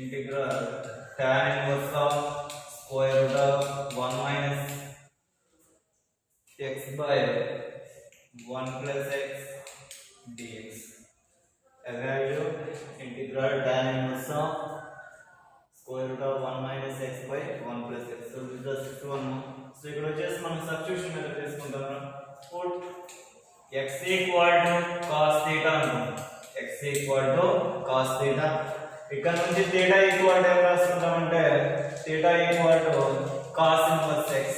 integral tan inverse of square root of 1 minus x by 1 plus x dx. A value integral tan inverse of square root of 1 minus x by 1 plus x. So this is the sixth one. So ఇక్కడ వచ్చేసి మనం substitution method తీసుకుంటాం. Put x equal to cos theta అన్నాం. x equal to cos theta. ఇక్కడ నుంచి theta equal to ఏం రాసుకుంటామంటే theta equal to cos inverse x.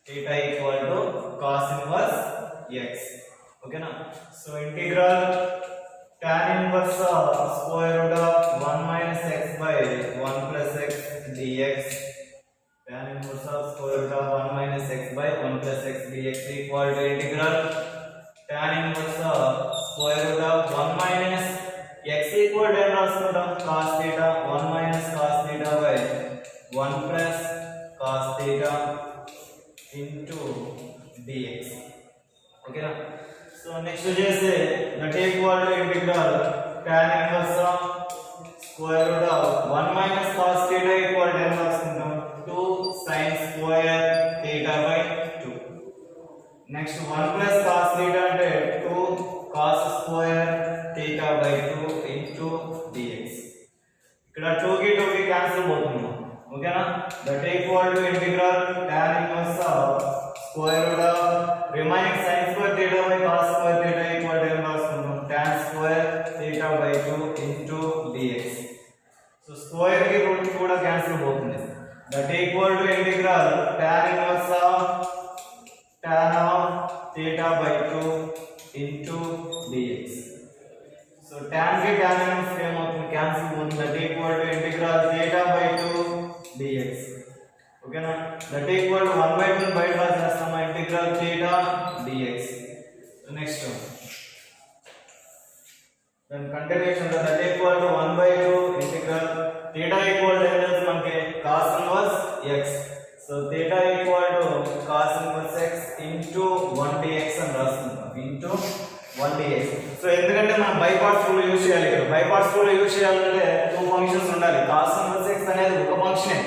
theta equal to cos inverse x. ఓకేనా? So integral tan inverse of square root of 1 minus x by 1 plus x dx. tan inverse of square root of 1 minus x by 1 plus x dx equal to integral tan inverse of square root of 1 minus x equal to cos theta 1 minus cos theta by 1 plus cos theta into dx. Okay na? So next వచ్చేసి that equal to integral tan inverse of square root of 1 minus cos theta equal to ఎంత రాసుకుంటాం 2 sin square theta by 2. Next 1 plus cos theta అంటే 2 cos square theta by 2 into dx. ఇక్కడ 2 కి 2 కి cancel పోతుంది. ఓకేనా? that equal to integral tan inverse of square root of remaining sin square theta by cos square theta equal to ఎంత రాసుకుంటాం tan square theta by 2 into dx. So square కి route కూడా cancel పోతుంది. that equal to integral tan inverse of tan of theta by 2 into dx. So tan ki tan inverse ఏమవుతుంది cancel పోతుంది. that equal to integral theta by 2 dx. ఓకేనా? that equal to 1 by 2 బయట రాసేస్తాము integral theta dx. So next then continuation that equal to 1 by 2 integral theta equal to ఏంటంటే మనకి cos inverse x. So theta equal to cos inverse x into 1 dx అని రాసుకుంటాం into 1 dx. So ఎందుకంటే మనం by parts rule use చేయాలి. ఇక్కడ by parts rule use చేయాలంటే 2 functions ఉండాలి. cos inverse x అనేది ఒక ఫంక్షనే.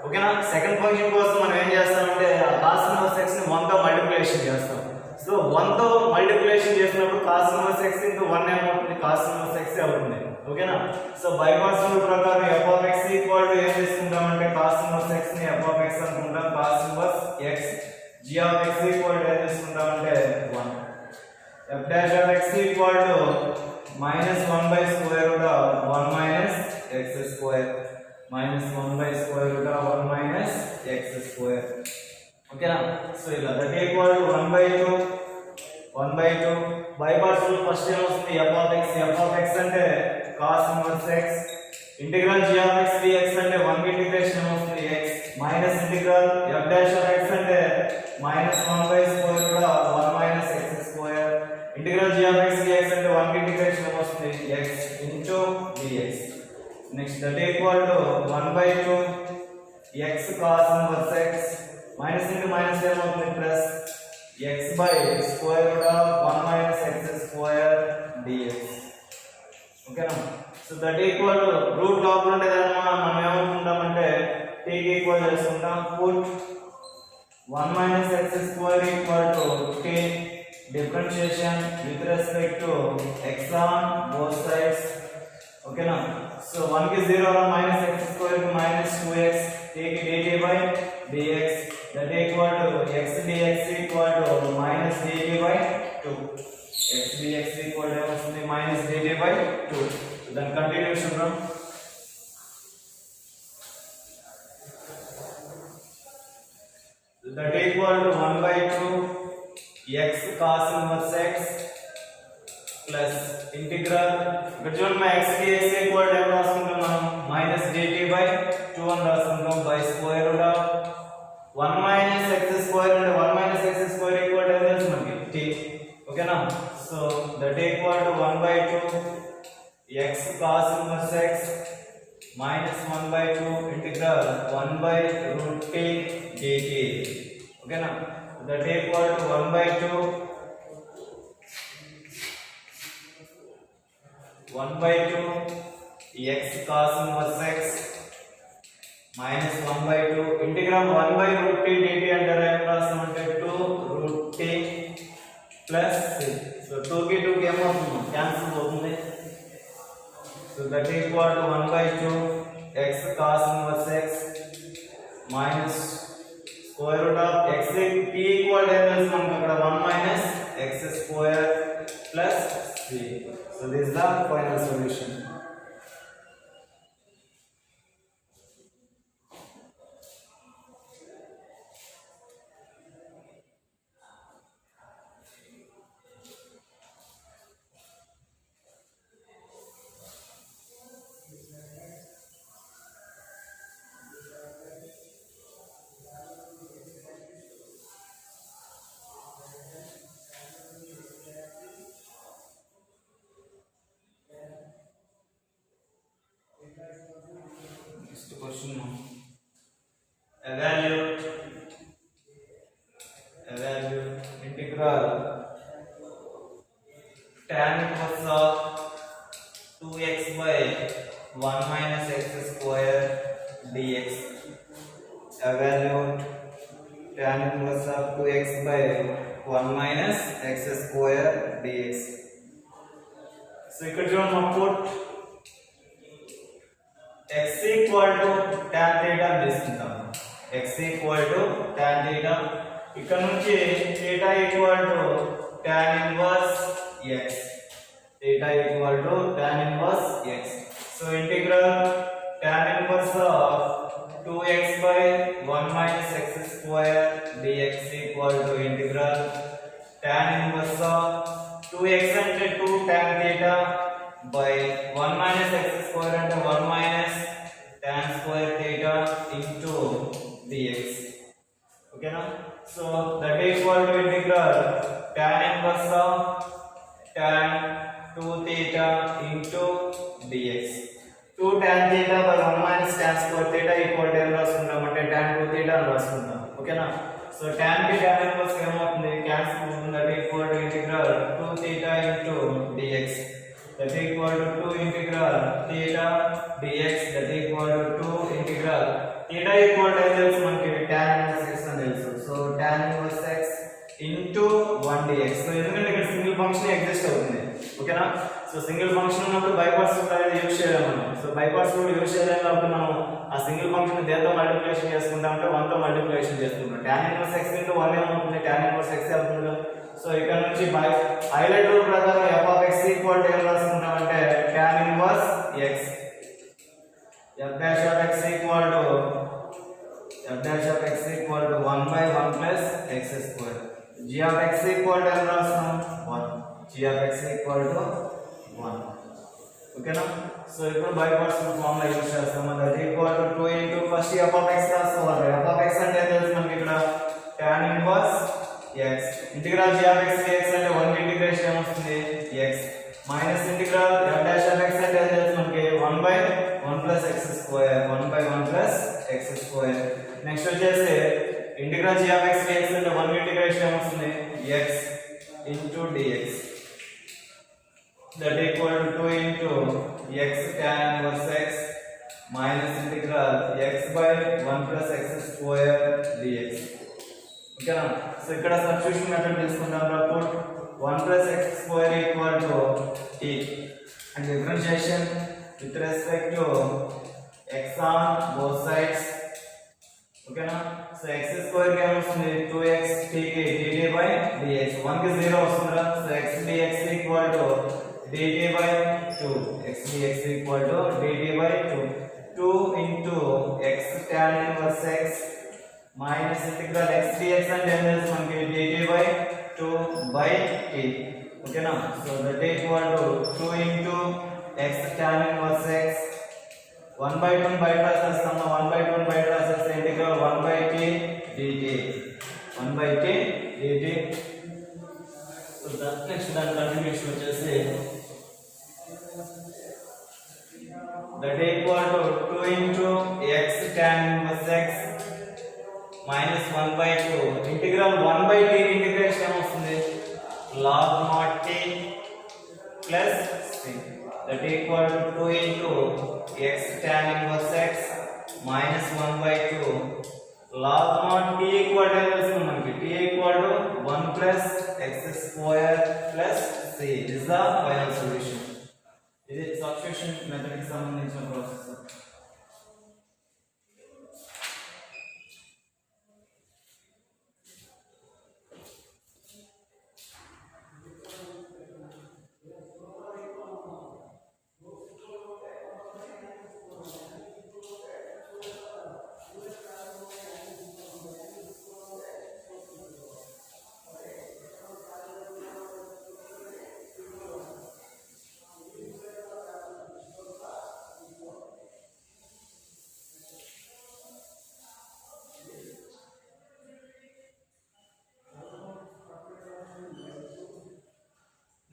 ఓకేనా? సెకండ్ ఫంక్షన్ కోసం మనం ఏం చేస్తామంటే ఆ cos inverse x ని 1 తో మల్టిప్లికేషన్ చేస్తాం. సో 1 తో మల్టిప్లికేషన్ చేసినప్పుడు cos inverse x into 1 ఏమవుతుంది cos inverse x అవుతుంది. ఓకేనా? సో బై పార్ట్స్ రూల్ ప్రకారం f of x equal to ఏం తీసుకుంటామంటే cos inverse x ని f of x అనుకుంటాం cos inverse x. g of x equal to ఏం తీసుకుంటామంటే 1. f dash of x equal to minus 1 by square root of 1 minus x square minus 1 by square root of 1 minus x square. ఓకేనా? So ఇలా that equal to 1 by 2 by parts rule first ఏం వస్తుంది f of x అంటే cos inverse x integral g of x dx అంటే 1 కి integration ఏమవుతుంది x minus integral f dash of x అంటే minus 1 by square root of 1 minus x square integral g of x dx అంటే 1 కి integration ఏమవుతుంది x into dx. Next that equal to 1 by 2 x cos inverse x minus into minus ఏమవుతుంది plus x by square root of 1 minus x square dx. ఓకేనా? So that equal to root లోపల ఉండేదన్నమాట మనం ఏమనుకుంటామంటే t కి equal చేసుకుంటాం. put 1 minus x square equal to t differentiation with respect to x on both sides. ఓకేనా? So 1 కి 0 రా minus x square కి minus 2x t కి dt by dx. that equal to x dx equal to minus dt by 2. x dx equal to ఏమొస్తుంది minus dt by 2. So then continuation from that equal to 1 by 2 x cos inverse x plus integral ఇక్కడ చూడండి మా x dx equal to ఏం రాసుకుంటాం మనం minus dt by 2 అని రాసుకుంటాం by square root of 1 minus x square అంటే 1 minus x square equal to ఎంత మనకి t. ఓకేనా? So that equal to 1 by 2 x cos inverse x minus 1 by 2 integral 1 by root t dt. ఓకేనా? that equal to 1 by 2 1 by 2 x cos inverse x minus 1 by 2 integral 1 by root t dt under m రాస్తామంటే 2 root t plus c. So 2 కి 2 కి ఏమవుతుంది cancel అవుతుంది. So that is equal to 1 by 2 x cos inverse x minus square root of x t equal to మనకు అక్కడ 1 minus x square plus c. So this is the final solution. Next question. Evaluate integral tan inverse of 2x by 1 minus x square dx. Evaluate tan inverse of 2x by 1 minus x square dx. So ఇక్కడ చూడండి put x equal to tan theta తీసుకుంటాం. x equal to tan theta ఇక్కడ నుంచి theta equal to tan inverse x. Theta equal to tan inverse x. So integral tan inverse of 2x by 1 minus x square dx equal to integral tan inverse of 2x అంటే 2 tan theta by 1 minus x square అంటే 1 minus tan square theta into dx. Okay na? So that is equal to integral tan inverse of tan 2 theta into dx. 2 tan theta by 1 minus tan square theta equal to ఎంత రాసుకుంటాం అంటే tan 2 theta అని రాసుకుంటాం. ఓకేనా? So tan కి tan inverse ఏమవుతుంది cancel అవుతుంది. that is equal to integral 2 theta into dx. that is equal to 2 integral theta dx. that is equal to 2 integral theta equal to తెలుసు మనకి tan inverse x అని తెలుసు. So tan inverse x into 1 dx. So ఎందుకంటే ఇక్కడ single function exist అవుతుంది. ఓకేనా? So single function ఉన్నప్పుడు by parts rule అనేది యూజ్ చేయలేము మనం. So by parts rule use చేయలేము కాబట్టి మనం ఆ సింగిల్ ఫంక్షన్ దేంతో మల్టిప్లికేషన్ చేసుకుంటాం అంటే 1 తో మల్టిప్లికేషన్ చేసుకుంటాం. tan inverse x into 1 ఏమవుతుంది tan inverse x అవుతుంది. సో ఇక్కడ నుంచి బై హైలైట్ రూల్ ప్రకారం f of x equal to ఏం రాసుకుంటాం అంటే tan inverse x. f dash of x equal to 1 by 1 plus x square. g of x equal to ఏం రాస్తాం 1. g of x equal to 1. ఓకేనా? So ఇప్పుడు by parts formula use చేస్తాం. that equal to 2 into first f of x రాసుకోవాలి. f of x అంటే తెలుసు మనకి ఇక్కడ tan inverse x. Integral g of x dx అంటే 1 ఇంటిగ్రేషన్ ఏమొస్తుంది x minus integral f dash of x అంటే తెలుసు మనకి 1 by 1 plus x square. 1 by 1 plus x square. Next వచ్చేసి integral g of x dx అంటే 1 ఇంటిగ్రేషన్ ఏమొస్తుంది x into dx. that equal to 2 into x tan inverse x minus integral x by 1 plus x square dx. ఓకేనా? So ఇక్కడ substitution method తీసుకుందాం. put 1 plus x square equal to t and differentiation with respect to x on both sides. ఓకేనా? So x square కి ఏమొస్తుంది 2x t కి dt by dx. 1 కి 0 వస్తుందా? So x dx equal to dt by 2. x dx equal to dt by 2. 2 into x tan inverse x minus integral x dx and then is మనకి dt by 2 by t. ఓకేనా? So that equal to 2 into x tan inverse x 1 by 2 బయట రాసేస్తాము. 1 by 2 బయట రాసేస్తే integral 1 by t dt. 1 by t dt. So next దాని continuation వచ్చేసి that equal to 2 into x tan inverse x minus 1 by 2 integral 1 by t integration ఏమొస్తుంది log mod t plus c. that equal to 2 into x tan inverse x minus 1 by 2 log mod t equal to t equal to 1 plus x square plus c. This is the final solution. This is substitution method ki sambandhinchina process.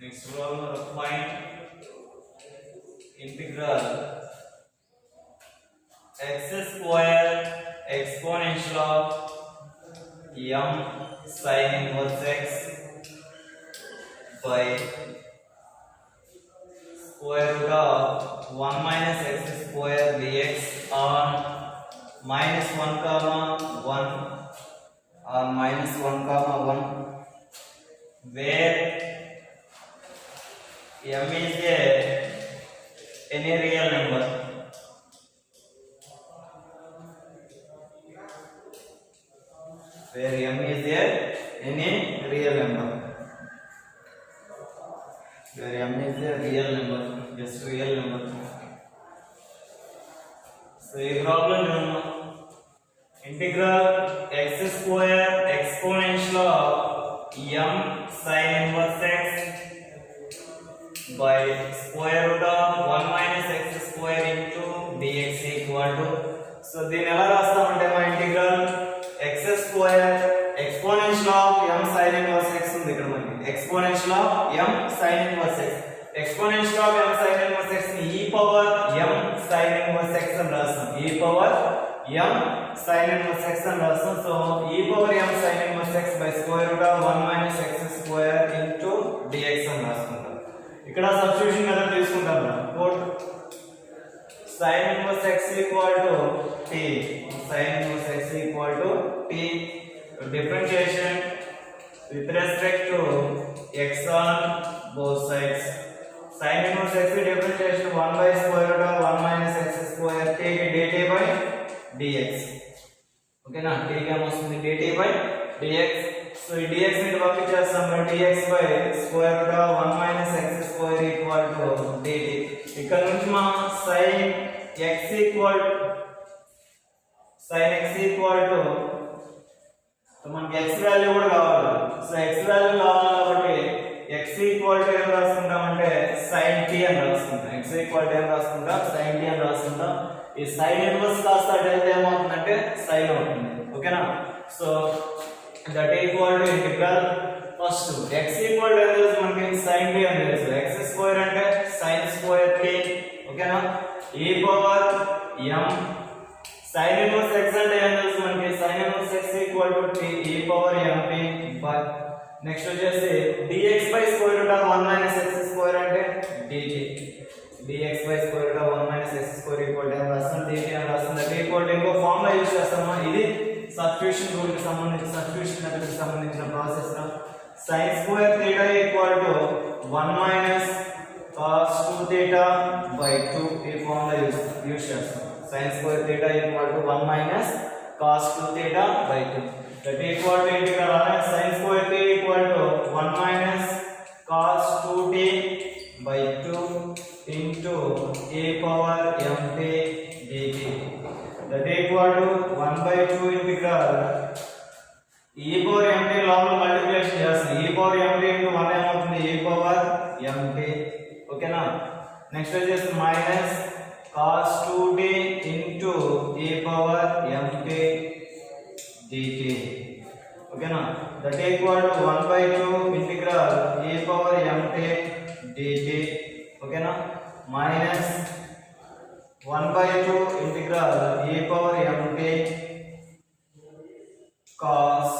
Next problem, find integral x square exponential of m sin inverse x by square root of 1 minus x square dx on minus 1 comma 1 on minus 1 comma 1 where m is any real number. Where m is any real number. Where m is a real number, just real number. So a problem integral x square exponential of m sin inverse x by square root of 1 minus x square into dx equal to, so దీని ఎలా రాస్తామంటే మా integral x square exponential of m sin inverse x ఉంది ఇక్కడ మనకి exponential of m sin inverse x exponential of m sin inverse x ని e power m sin inverse x అని రాస్తాం e power m sin inverse x అని రాస్తాం. So e power m sin inverse x by square root of 1 minus x square into dx అని రాసుకుంటాం. ఇక్కడ substitution method తీసుకుంటాం coat sin inverse x equal to t sin inverse x equal to t differentiation with respect to x on both sides. Sin inverse x differentiation 1 by square root of 1 minus x square t dt by dx. Okay na, t क्या वस्तुंदी dt by dx. So dx ని పంపించేస్తాం dx by square root of 1 minus x square equal to dt. ఇక్కడ నుంచి మనం sin x equal to మనకి x value కూడా కావాలి. So x value కావాలి కాబట్టి x equal to ఏం రాసుకుంటామంటే sin t అని రాసుకుంటాం. x equal to ఏం రాసుకుంటాం sin t అని రాసుకుంటాం. ఈ sin ఇన్వర్స్ కాస్త డెల్టా ఏమవుతుందంటే sin అవుతుంది. ఓకేనా. So that equal to integral first x equal to ఏం తెలుసు మనకి sin t అని తెలుసు. x స్క్వేర్ అంటే sin స్క్వేర్ t. ఓకేనా. e power m sin inverse x అంటే ఏం తెలుసు మనకి sin inverse x equal to t e power mt by next వచ్చేసి dx by square root of 1 minus x square అంటే dt dx by square root of 1 minus x square equal to ఏం రాస్తాం dt అని రాస్తాం. That equal to ఇంకో formula use చేస్తాము. ఇది substitution rule కి సంబంధించిన సబ్స్టిట్యూషన్ మెథడ్ కి సంబంధించిన ప్రాసెస్ రా. sin square theta equal to 1 minus cos 2 theta by 2 ఈ ఫార్ములా యూస్ చేస్తాం. sin square theta equal to 1 minus cos 2 theta by 2. That equal to integral sin square t equal to 1 minus cos 2t by 2 into a power mt dt. That equal to 1 by 2 integral e power mt లోపల multiplication చేస్తాం. e power mt into 1 ఏమవుతుంది e power mt. ఓకేనా. Next వచ్చేసి minus cos 2t into e power mt dt. ఓకేనా. That equal to 1 by 2 integral e power mt dt. ఓకేనా. Minus 1 by 2 integral e power mt cos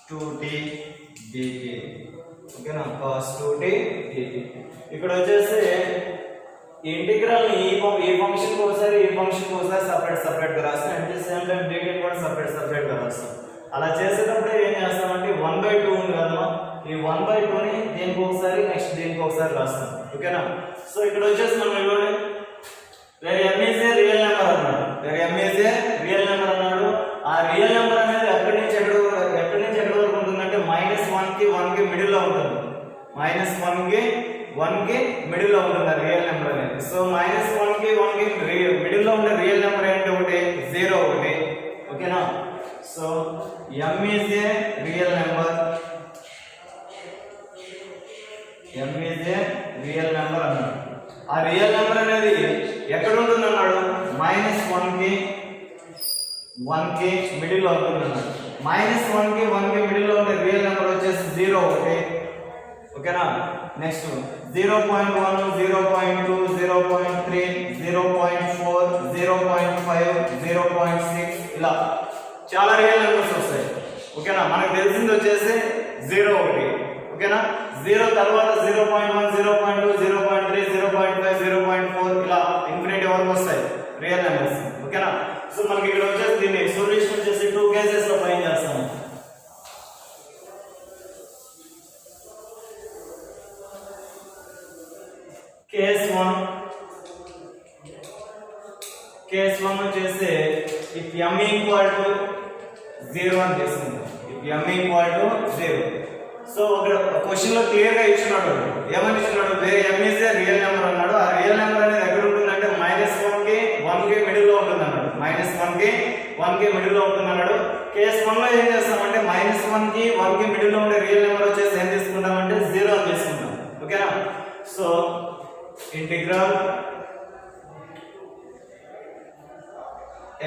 2t dt. ఓకేనా. cos 2t dt. ఇక్కడ వచ్చేసి ఈ integral ని ఈ function కి ఒకసారి ఈ ఫంక్షన్ కి ఒకసారి సెపరేట్ గా రాస్తాం, అంటే సేమ్ టైం dt కూడా సెపరేట్ గా రాస్తాం. అలా చేసేటప్పుడు ఏం చేస్తామంటే 1/2 ఉంది కదా, ఈ 1/2 ని దీనికి ఒకసారి నెక్స్ట్ దీనికి ఒకసారి రాస్తాం. ఓకేనా? సో ఇక్కడ వచ్చేసి మనం ఇవ్వండి వేరే m is a real number అన్నాడు, వేరే m is a real number అన్నాడు. ఆ రియల్ నెంబర్ అనేది ఎక్కడి నుంచి ఎక్కడి వరకు ఉంటుందంటే -1 కి 1 కి మిడిల్ లో ఉంటుంది. -1 కి 1 కి మిడిల్ లో ఉంటుంది రియల్ నెంబర్ అనేది. సో -1 కి 1 కి మిడిల్ లో ఉండే రియల్ నెంబర్ ఏంటి? ఒకటి 0 ఒకటి. ఓకేనా? So m is a real number, m is a real number అన్నాడు. ఆ రియల్ నెంబర్ అనేది ఎక్కడ ఉంటుంది అన్నాడు? -1 కి 1 కి మిడిల్ లో ఉంటుంది అన్నాడు. -1 కి 1 కి మిడిల్ లో ఉండే రియల్ నెంబర్ వచ్చేసి 0 ఒకటి. ఓకేనా? నెక్స్ట్ 0.1 0.2 0.3 0.4 0.5 0.6 ఇలా చాలా రియల్ నెంబర్స్ వస్తాయి. ఓకేనా? మనకు తెలిసింది వచ్చేసి 0 ఒకటి. ఓకేనా? 0 తర్వాత 0.1 0.2 0.3 0.5 0.4 ఇలా ఇన్ఫినిటీ వరకు వస్తాయి రియల్ నెంబర్స్. ఓకేనా? సో మనకి ఇక్కడ వచ్చేసి దీన్ని సొల్యూషన్ వచ్చేసి 2 కేసెస్ లో ఫైండ్ చేస్తాము. కేస్ 1 వచ్చేసి if m equal to 0 అని తీసుకుందాం. if m equal to 0. So ఒక క్వశ్చన్ లో క్లియర్ గా ఇచ్చినాడు, ఏమని ఇచ్చినాడు? వేరే m is a real number అన్నాడు. ఆ రియల్ నెంబర్ అనేది ఎక్కడ ఉంటుందంటే -1 కి 1 కి మిడిల్ లో ఉంటుంది అన్నాడు. -1 కి 1 కి మిడిల్ లో ఉంటుంది అన్నాడు. కేస్ 1 లో ఏం చేస్తామంటే -1 కి 1 కి మిడిల్ లో ఉండే రియల్ నెంబర్ వచ్చేసి ఏం తీసుకుంటామంటే 0 అని తీసుకుంటాం. ఓకేనా? So integral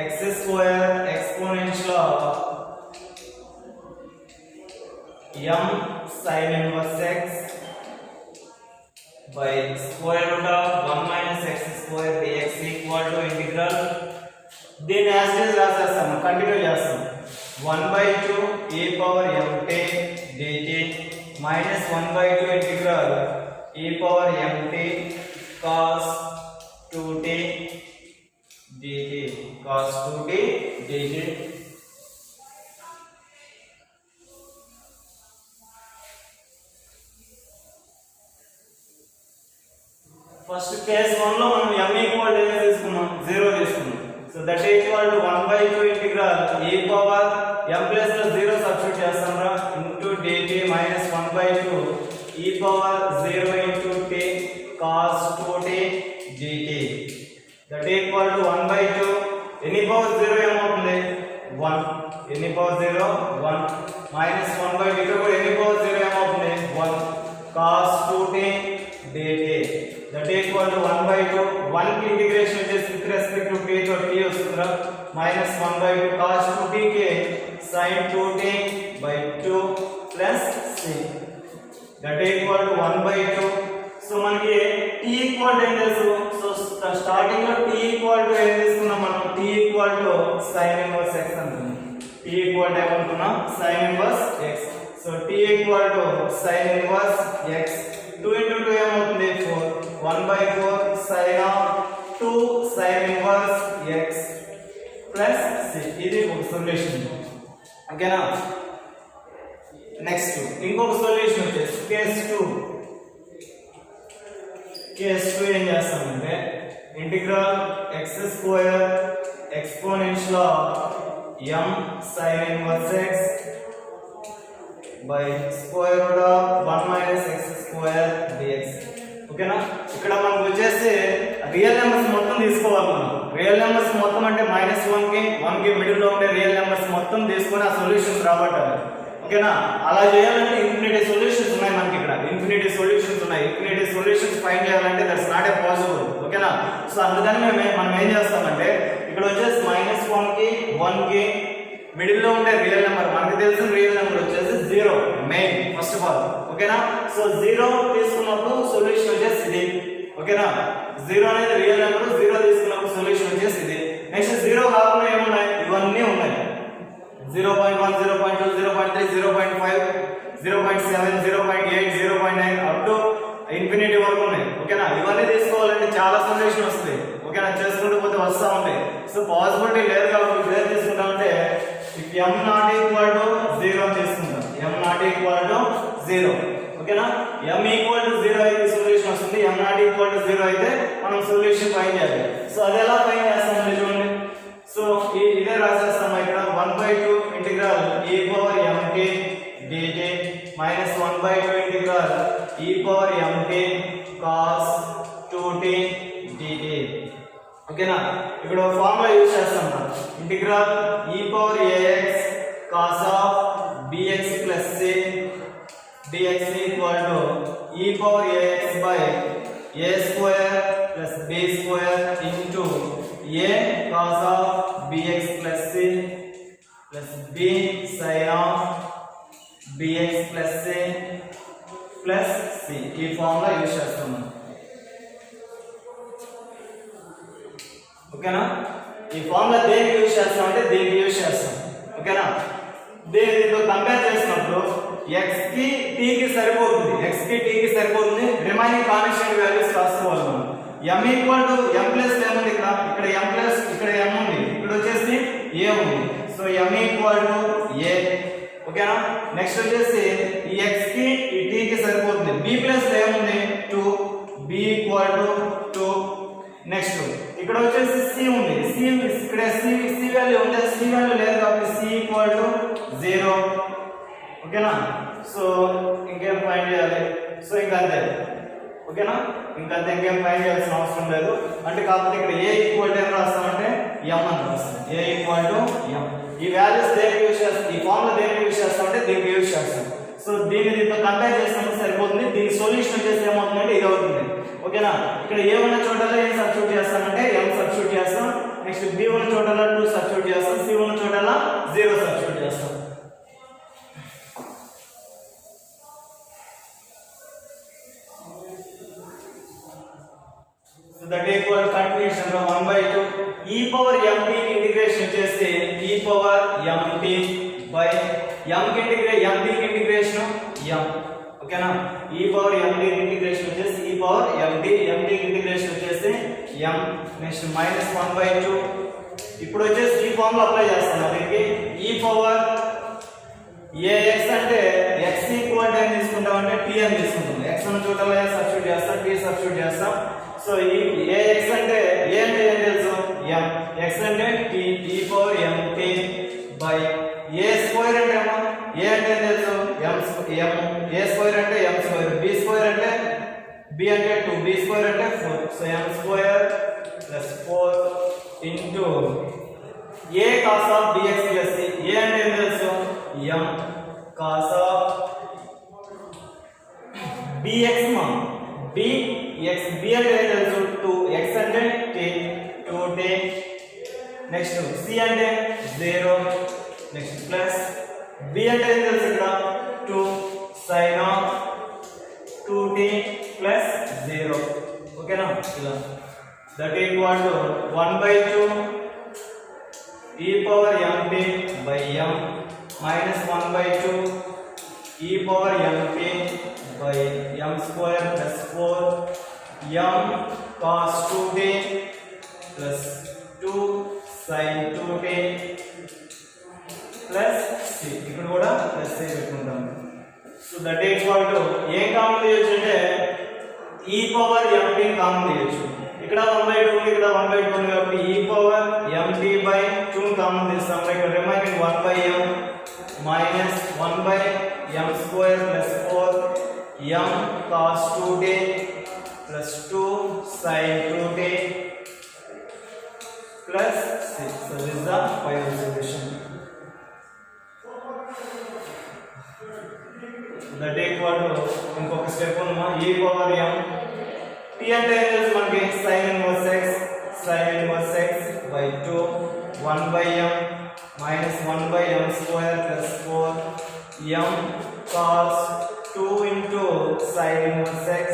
x square exponential of m sin inverse x by square root of 1 minus x square dx equal to integral దీన్ని యాజ్ ఇట్ ఈజ్ రాసేస్తాము, కంటిన్యూ చేస్తాం. 1/2 e power mt dt minus 1/2 integral e power mt cos 2t dt cos 2t dt. First case 1 లో మనం m equal to తీసుకున్నాం, 0 తీసుకున్నాం. So that equal to 1/2 integral e power m plus లో 0 substitute చేస్తాం రా into dt minus 1/2 e power 0 into t cos 2t dt. That equal to 1/2 ఎన్ని power 0 ఏమవుతుంది? 1. ఎన్ని పవర్ 0? 1 మైనస్ 1/2 ఇక్కడ కూడా ఎన్ని పవర్ 0 ఏమవుతుంది? 1 cos 2t dt. That equal to 1/2 1 కి ఇంటిగ్రేషన్ వచ్చేసి విత్ రెస్పెక్ట్ టు t తో t వస్తుందిరా మైనస్ 1/2 cos 2t కి sin 2t by 2 plus c. That equal to 1/2. So మనకి t ఈక్వల్ టు ఏం తెలుసు? సో స్టార్టింగ్ లో t ఈక్వల్ టు ఏం తీసుకున్నాం మనం? t equal to sin inverse x అనుకున్నాం. t ఈక్వల్ టు ఏమనుకున్నాం? sin inverse x. So t equal to sin inverse x 2 into 2 ఏమవుతుంది? 4. 1/4 sin of 2 sin inverse x plus c. ఇది ఒక solution. ఓకేనా? Next ఇంకొక సొల్యూషన్ వచ్చేసి కేస్ 2. కేస్ 2 ఏం చేస్తామంటే integral x square exponential of m sin inverse x by square root of 1 minus x square dx. ఓకేనా? ఇక్కడ మనకు వచ్చేసి రియల్ నెంబర్స్ మొత్తం తీసుకోవాలి మనం. రియల్ నెంబర్స్ మొత్తం అంటే -1 కి 1 కి మిడిల్ లో ఉండే రియల్ నెంబర్స్ మొత్తం తీసుకొని ఆ సొల్యూషన్స్ రాబట్టాలి. ఓకేనా? అలా చేయాలంటే ఇన్ఫినిటీ సొల్యూషన్స్ ఉన్నాయి మనకి. ఇక్కడ ఇన్ఫినిటీ సొల్యూషన్స్ ఉన్నాయి. ఇన్ఫినిటీ సొల్యూషన్స్ ఫైండ్ చేయాలంటే దట్స్ నాట్ ఏ పాసిబుల్. ఓకేనా? సో అందుకని మనం ఏం చేస్తామంటే ఇక్కడ వచ్చేసి -1 కి 1 కి మిడిల్ లో ఉండే రియల్ నెంబర్ మనకి తెలిసిన రియల్ నెంబర్ వచ్చేసి 0 మెయిన్ ఫస్ట్ ఆఫ్ ఆల్. ఓకేనా? సో 0 తీసుకున్నప్పుడు సొల్యూషన్ వచ్చేసి ఇది. ఓకేనా? 0 అనేది రియల్ నెంబర్, 0 తీసుకున్నప్పుడు సొల్యూషన్ వచ్చేసి ఇది. నెక్స్ట్ 0 కాకుండా ఏమున్నాయి? ఇవన్నీ ఉన్నాయి. 0.1 0.2 0.3 0.5 0.7 0.8 0.9 అప్ టు ఇన్ఫినిటీ వరకు ఉన్నాయి. ఓకేనా? ఇవన్నీ తీసుకోవాలంటే చాలా పాసిబిలిటీ లేదు కాబట్టి ఇప్పుడు ఏం తీసుకుంటామంటే if m not equal to 0 తీసుకుంటాం. m నాట్ ఈక్వల్ టు 0 ఓకేనా. m ఈక్వల్ టు 0 అయితే సొల్యూషన్ వస్తుంది. m నాట్ ఈక్వల్ టు 0 అయితే మనం సొల్యూషన్ ఫైండ్ చేయాలి. సో అది ఎలా ఫైండ్ చేస్తామంటే చూడండి. సో ఇదే రాసేస్తాం ఇక్కడ 1/2 integral e power mt dt minus 1/2 integral e power mt cos 2t dt ఓకేనా. ఇక్కడ ఫార్ములా యూస్ చేస్తాం మనం. Integral e power ax cos of bx plus c dx equal to e power ax by a square plus b square into a cos of bx plus c plus b sin of bx plus c plus c. ఈ formula use చేస్తాం మనం. ఓకేనా. ఈ formula దేనికి use చేస్తాం అంటే దీనికి use చేస్తాం. ఓకేనా. దీనితో కంపేర్ చేసినప్పుడు x కి t కి సరిపోతుంది. x కి t కి సరిపోతుంది. రిమైనింగ్ కాన్స్టెంట్ వాల్యూస్ రాసుకోవాలి మనం. m equal to m plus ఏముంది ఇక్కడ m ప్లస్ ఇక్కడ m ఉంది. ఇక్కడ వచ్చేసి a ఉంది. So m equal to a ఓకేనా. నెక్స్ట్ వచ్చేసి ఈ x కి ఈ t కి సరిపోతుంది. b ప్లస్ ఏముంది 2 b ఈక్వల్ టు 2. నెక్స్ట్ ఇక్కడ వచ్చేసి c ఉంది. c ఇక్కడ c వాల్యూ ఉంది. c వాల్యూ లేదు కాబట్టి c ఈక్వల్ టు 0 ఓకేనా. సో ఇంకేం ఫైండ్ చేయాలి. సో ఇంకంతే ఓకేనా. ఇంకంతే ఇంకేం ఫైండ్ చేయాల్సిన అవసరం లేదు. అంటే కాకపోతే ఇక్కడ a ఈక్వల్ టు ఏం రాస్తామంటే m అని రాస్తాం. a equal to m. ఈ వాల్యూస్ దేనికి యూస్ చేస్తాం, ఈ ఫార్ములా దేనికి యూస్ చేస్తామంటే దీనికి యూస్ చేస్తాం. సో దీనితో కంపేర్ చేసినప్పుడు సరిపోతుంది. దీని సొల్యూషన్ వచ్చేసి ఏమవుతుందంటే ఇది అవుతుంది. ఓకేనా. ఇక్కడ a ఉన్న చోటలో ఏం సబ్స్టిట్యూట్ చేస్తామంటే m సబ్స్టిట్యూట్ చేస్తాం. నెక్స్ట్ b ఉన్న చోటలో 2 సబ్స్టిట్యూట్ చేస్తాం. c ఉన్న చోటలో 0 సబ్స్టిట్యూట్ చేస్తాం. దట్ ఈక్వల్ కంటిన్యూషన్ లో 1/2 e పవర్ mt ఇంటిగ్రేషన్ చేస్తే e power mt by m కి ఇంటిగ్రేషన్ m ఓకేనా. e పవర్ mt ఇంటిగ్రేషన్ వచ్చేసి e పవర్ mt ఇంటిగ్రేషన్ వచ్చేసి m. Next minus 1/2. ఇప్పుడు వచ్చేసి ఈ ఫార్ములా అప్లై చేస్తాం. దీనికి e పవర్ ax అంటే x ఈక్వల్ టు ఏం తీసుకుంటాం అంటే t అని తీసుకుంటాం. x ఉన్న చోటలో సబ్స్టిట్యూట్ చేస్తాం, t సబ్స్టిట్యూట్ చేస్తాం. సో ఈ ax అంటే a అంటే ఏం తెలుసు m, x అంటే t e power mt by a square అంటే ఏమో a అంటే ఏం తెలుసు m a స్క్వేర్ అంటే m స్క్వేర్, b స్క్వేర్ అంటే b అంటే 2, b స్క్వేర్ అంటే 4. So m square plus 4 into a cos of bx plus c. a అంటే ఏం తెలుసు m cos ఆఫ్ bx మా bx b అంటే ఏం తెలుసు 2, x అంటే t 2t. నెక్స్ట్ c అంటే 0. నెక్స్ట్ ప్లస్ b అంటే ఏం తెలుసు ఇక్కడ 2 sin ఆఫ్ 2t ప్లస్ 0 ఓకేనా. ఇలా that equal to 1/2 e power mt by m minus 1/2 e power mt by m square plus 4 m cos 2t plus 2 sin 2t plus c. ఇక్కడ కూడా plus c పెట్టుకుంటాం. So that equal to a common తీయొచ్చు అంటే e power mt common తీయొచ్చు. ఇక్కడ 1/2 ఉంది, ఇక్కడ 1/2 ఉంది కాబట్టి e power mt by 2 common తీస్తాం. ఇక్కడ remaining 1/m minus 1/m square plus 4 m cos 2t plus 2 sin 2t plus 6. So this is the final solution. That equal to ఇంకొక step ఉందమ్మా e పవర్ m t అంటే ఏం తెలుసు మనకి sin inverse x by 2 1/m minus 1/m square plus 4 m cos 2 into sin inverse x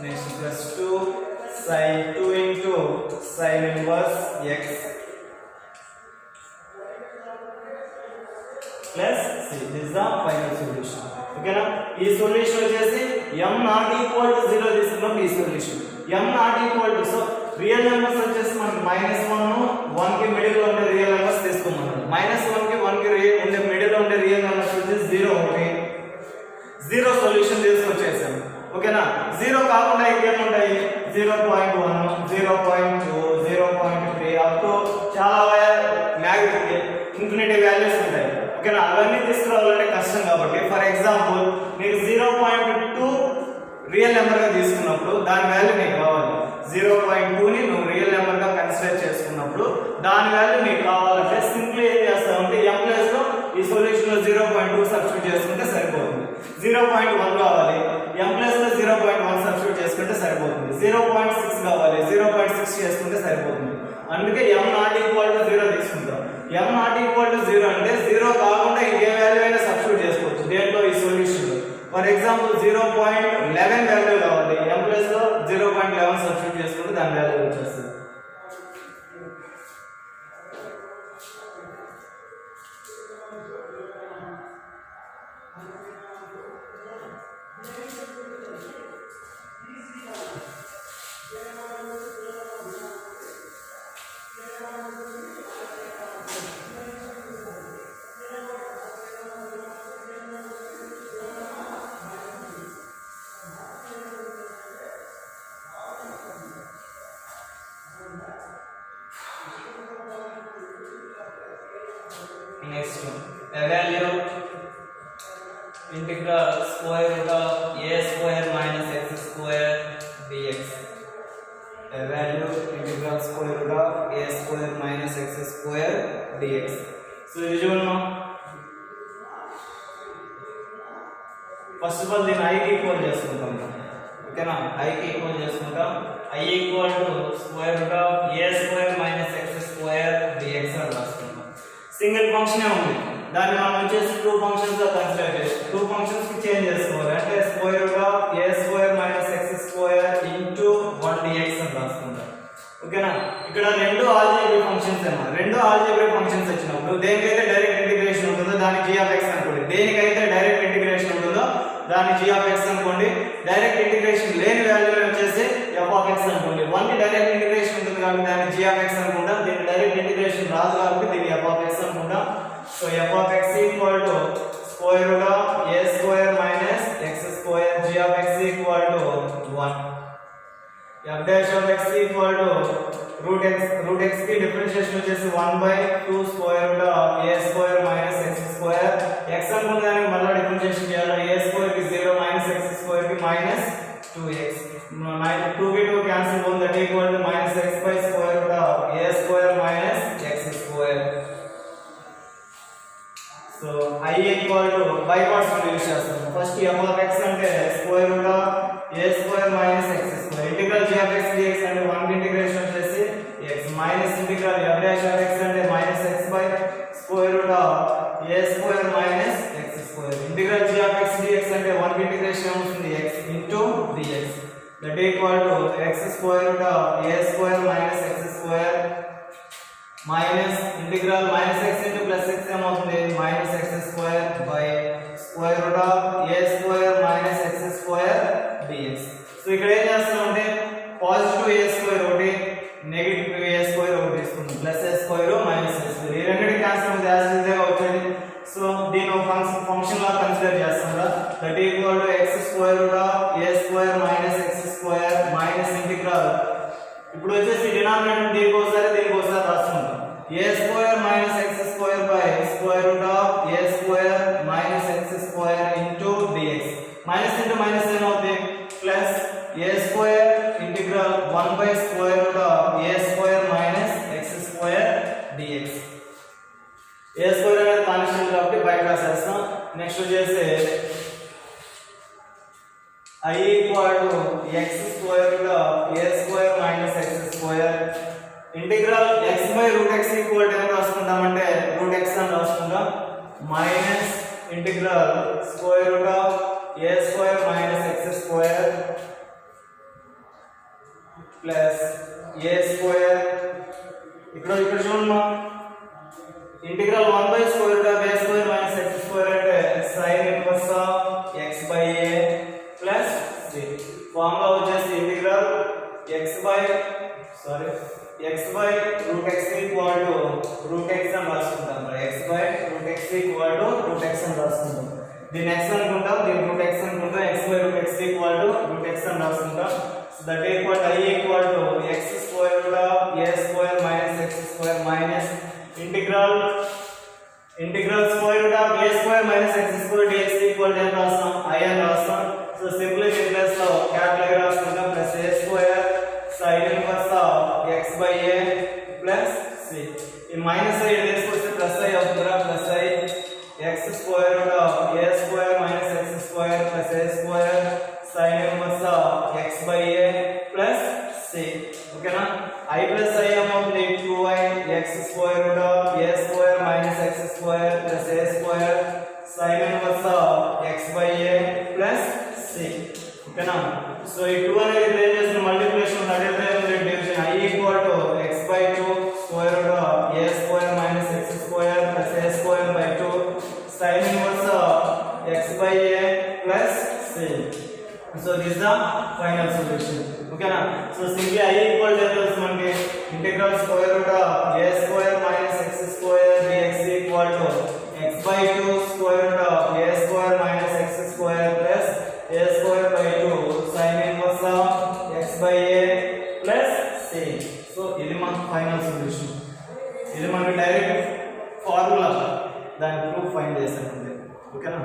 next plus 2 sin 2 into sin inverse x plus c. This is the final solution. Okay na? ఈ solution వచ్చేసి m not equal to 0 తీసుకున్నాం. ఈ solution m not equal to, so real numbers వచ్చేసి మనకి -1 1 కి middle లో ఉండే real numbers తీసుకోమన్నాడు. -1 కి 1 కి ఉండే మిడిల్ లో ఉండే రియల్ నెంబర్స్ వచ్చి 0 ఒకటి 0 సొల్యూషన్ తీసుకొచ్చేసాం. ఓకేనా? 0 కాకుండా ఇంకేముంటాయి 0.1 0.2 0.3 అప్ టు చాలా ఇన్ఫినిటీ వాల్యూస్ ఉంటాయి. ఓకేనా? అవన్నీ తీసుకురావాలంటే కష్టం కాబట్టి ఫర్ ఎగ్జాంపుల్ నీకు 0.2 రియల్ నెంబర్ గా తీసుకున్నప్పుడు దాని వాల్యూ నీకు కావాలి. 0.2 ని నువ్వు రియల్ నెంబర్ గా కన్సిడర్ చేసుకున్నప్పుడు దాని వాల్యూ నీకు కావాలంటే సింప్లీ ఏం చేస్తామంటే m ప్లస్ లో ఈ సొల్యూషన్ లో 0.2 సబ్స్టిట్యూట్ చేసుకుంటే సరిపోతుంది. 0.1 కావాలి m ప్లస్ లో 0.1 సబ్స్టిట్యూట్ చేసుకుంటే సరిపోతుంది. 0.6 కావాలి 0.6 చేసుకుంటే సరిపోతుంది. అందుకే m నాట్ ఈక్వల్ టు 0 తీసుకుంటాం. m నాట్ ఈక్వల్ టు 0 అంటే 0 కాకుండా ఇంకే వాల్యూ అయినా సబ్స్టిట్యూట్ చేసుకోవచ్చు దేంట్లో ఈ సొల్యూషన్ లో. ఫర్ ఎగ్జాంపుల్ 0.11 వాల్యూ కావాలి m ప్లస్ లో 0.11 సబ్స్టిట్యూట్ చేసుకుంటే దాని వాల్యూ వచ్చేస్తుంది. Next one, evaluate integral square root of a square minus x square dx. Evaluate integral square root of a square minus x square dx. So this one now. First of all, దీని i కి equal చేసుకుంటాం. ఓకేనా? i కి equal చేసుకుంటాం. i equal to square root of a square minus x square dx అని రాసుకుంటాం. Single function ఉంది, దాన్ని మనం వచ్చేసి 2 ఫంక్షన్స్ గా కన్సిడర్ చేసి 2 ఫంక్షన్స్ కి చేంజ్ చేసుకోవాలి. అంటే square root of a square minus x square into 1 dx అని రాసుకుంటాం. ఓకేనా? ఇక్కడ రెండు ఆల్జీబ్రిక్ ఫంక్షన్స్ ఏమో, రెండు ఆల్జీబ్రిక్ ఫంక్షన్స్ వచ్చినప్పుడు దేనికైతే డైరెక్ట్ ఇంటిగ్రేషన్ ఉంటుందో దాన్ని g ఆఫ్ x అనుకోండి, దేనికైతే డైరెక్ట్ ఇంటిగ్రేషన్ ఉంటుందో దాన్ని g ఆఫ్ x అనుకోండి. డైరెక్ట్ ఇంటిగ్రేషన్ లేని వాల్యూ వచ్చేసి f ఆఫ్ x అనుకోండి. 1 కి డైరెక్ట్ ఇంటిగ్రేషన్ ఉంటుంది కాబట్టి దాన్ని g ఆఫ్ x అనుకుంటాం. దీనికి డైరెక్ట్ ఇంటిగ్రేషన్ రాదు కాబట్టి దీన్ని f ఆఫ్ x అనుకుంటాం. So f of x equal to square root of a square minus x square g of x equal to 1. f dash of x equal to root x కి differentiation వచ్చేసి 1/2 square root of a square minus x square. x అనుకున్న దానికి మళ్ళీ differentiation చేయాలి. a square కి 0 minus x square కి minus 2x. 2 కి 2 cancel both, that equal to minus x by square root of a square minus x square. So I equal to by parts use చేస్తాం. First f of x అంటే square root of a square minus x square. Integral g of x dx అంటే 1 కి integration వచ్చేసి x minus integral f dash of x అంటే minus x by square root of a square minus x square. Integral g of x dx అంటే 1 కి integration ఏమవుతుంది x into dx. That equal to x square root of a square minus x square minus integral minus x into plus x ఏమవుతుంది minus x square by square root of a square minus x square dx. So ఇక్కడ ఏం చేస్తామంటే positive a square ఒకటి negative a square ఒకటి తీసుకుంటాం. Plus a square minus a square ఈ రెండింటి cancel అవుతుంది, యాజ్ యూజువల్ వచ్చేది. సో దీని ఒక ఫంక్షన్ లా కన్సిడర్ చేస్తాం కదా. That equal to x square root of a square minus x square minus integral. ఇప్పుడు వచ్చేసి డినామినేటర్ దీనికి ఒకసారి రాసుకుంటాం. a square minus x square by square root of a square minus x square into dx. Minus into minus ఏమవుతుంది plus a square integral 1 by square root of a square minus x square dx. a square అనేది constant కాబట్టి బయట రాసేస్తాం. Next వచ్చేసి I equal to x square root of a square minus x square. Integral x by root x equal to ఏం రాసుకుంటామంటే root x అని రాసుకుంటాం. Minus integral square root of a square minus x square plus a square. ఇక్కడ చూడమ్మా, integral 1 by square root of a square minus x square అంటే sin inverse of x by a plus c. Formula వచ్చేసి integral x by sorry x by root x equal to root x అని రాసుకుంటాం మరి x by root x equal to root x అని రాసుకుంటాం దీని x అనుకుంటాం దీని root x అనుకుంటాం x by root x equal to root x అని రాసుకుంటాం so that equal to I equal to x square root of a square minus x square minus integral square root of a square minus x square dx equal to n రాస్తాం I అని రాస్తాం so simply in place లో capital రాసుకుంటాం plus a square sin inverse of x by a plus c ఈ minus i తీసుకొస్తే plus i అవుతుందిరా plus i x square root of a square minus x square plus a square sin inverse of x by a plus c ఓకేనా i plus i అవుతుంది 2i x square root of a square minus x square plus a square sin inverse of x by a plus c ఓకేనా so ఈ 2 అనేది replace చేసిన multiplication అడిగితే division i equal to x by 2 square root of a square minus x square plus a square by 2 sin inverse of x by a plus c so this is the final solution ఓకేనా so simply i equal to మనకి integral square root of a square minus x square dx equal to x by 2 square root of a square minus x square plus a square by 2 sin inverse of x by a plus c so ఇది మన final solution ఇది మనకి direct formula దాని proof find చేసామండి ఓకేనా